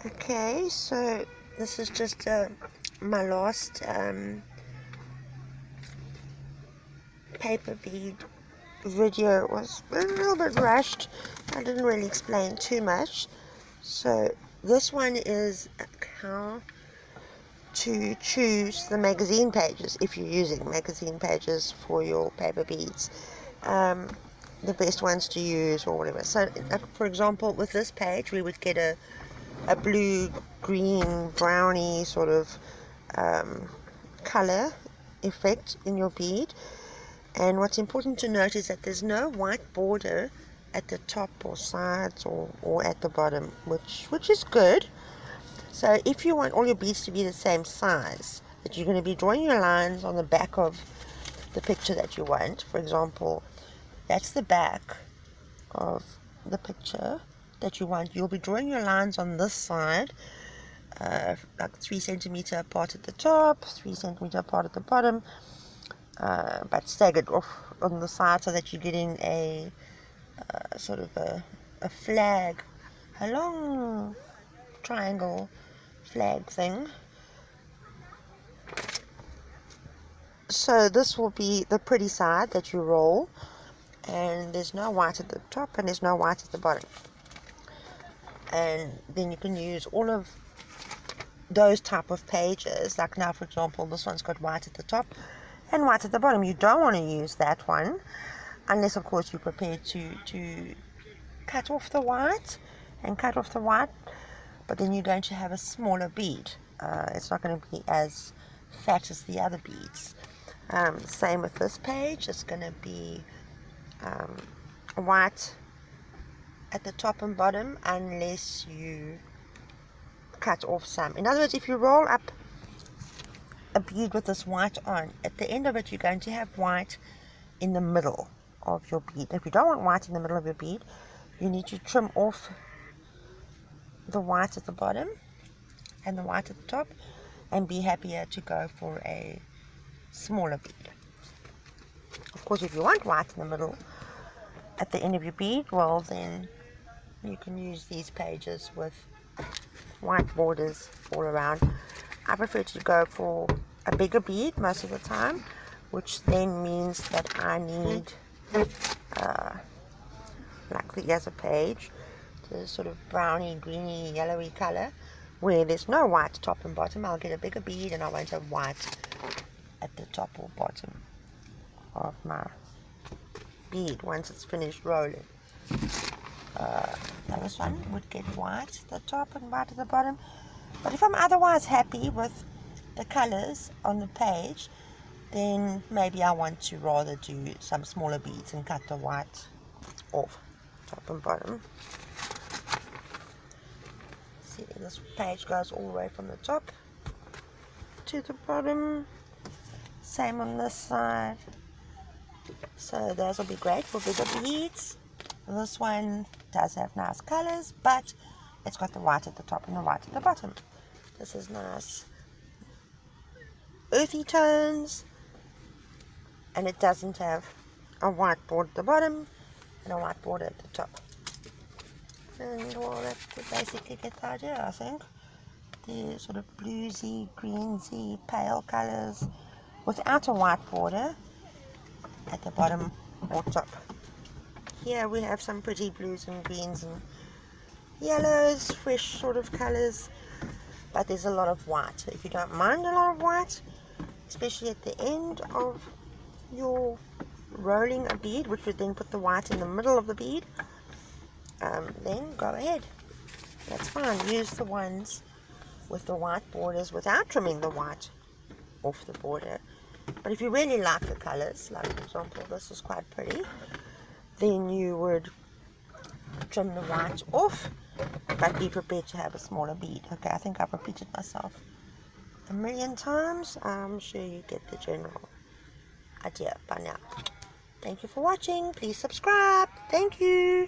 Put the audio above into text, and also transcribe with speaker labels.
Speaker 1: Okay, so this is just my last paper bead video. It was a little bit rushed. I didn't really explain too much. So this one is how to choose the magazine pages if you're using magazine pages for your paper beads. The best ones to use or whatever. So for example, with this page we would get a blue, green, browny sort of color effect in your bead. And what's important to note is that there's no white border at the top or sides or at the bottom, which is good. So if you want all your beads to be the same size, that you're going to be drawing your lines on the back of the picture that you want. For example, that's the back of the picture that you want. You'll be drawing your lines on this side, like 3 centimeter apart at the top, 3 centimeter apart at the bottom, but staggered off on the side so that you're getting a sort of a flag, a long triangle flag thing. So this will be the pretty side that you roll, and there's no white at the top and there's no white at the bottom. And then you can use all of those type of pages. Like now, for example, this one's got white at the top and white at the bottom. You don't want to use that one unless, of course, you're prepared to cut off the white but then you're going to have a smaller bead. It's not going to be as fat as the other beads. Same with this page. It's going to be white at the top and bottom unless you cut off some. In other words, if you roll up a bead with this white on, at the end of it you're going to have white in the middle of your bead. If you don't want white in the middle of your bead, you need to trim off the white at the bottom and the white at the top and be happier to go for a smaller bead. Of course, if you want white in the middle at the end of your bead, well, then you can use these pages with white borders all around. I prefer to go for a bigger bead most of the time, which then means that I need like the other page, the sort of browny, greeny, yellowy color, where there's no white top and bottom. I'll get a bigger bead and I won't have white at the top or bottom of my bead once it's finished rolling. Now this one would get white at the top and white at the bottom, but if I'm otherwise happy with the colors on the page, then maybe I want to rather do some smaller beads and cut the white off top and bottom. See, this page goes all the way from the top to the bottom. Same on this side. So those will be great for bigger beads. This one does have nice colors, but it's got the white at the top and the white at the bottom. This is nice earthy tones, and it doesn't have a white border at the bottom and a white border at the top. And well, that would basically get the idea, I think. The sort of bluesy, greensy, pale colors without a white border at the bottom or top. Here we have some pretty blues and greens and yellows, fresh sort of colors, but there's a lot of white. So if you don't mind a lot of white, especially at the end of your rolling a bead, which would then put the white in the middle of the bead, then go ahead. That's fine. Use the ones with the white borders without trimming the white off the border. But if you really like the colors, like for example this is quite pretty, then you would trim the white off, but be prepared to have a smaller bead. Okay, I think I've repeated myself a million times. I'm sure you get the general idea by now. Thank you for watching. Please subscribe. Thank you.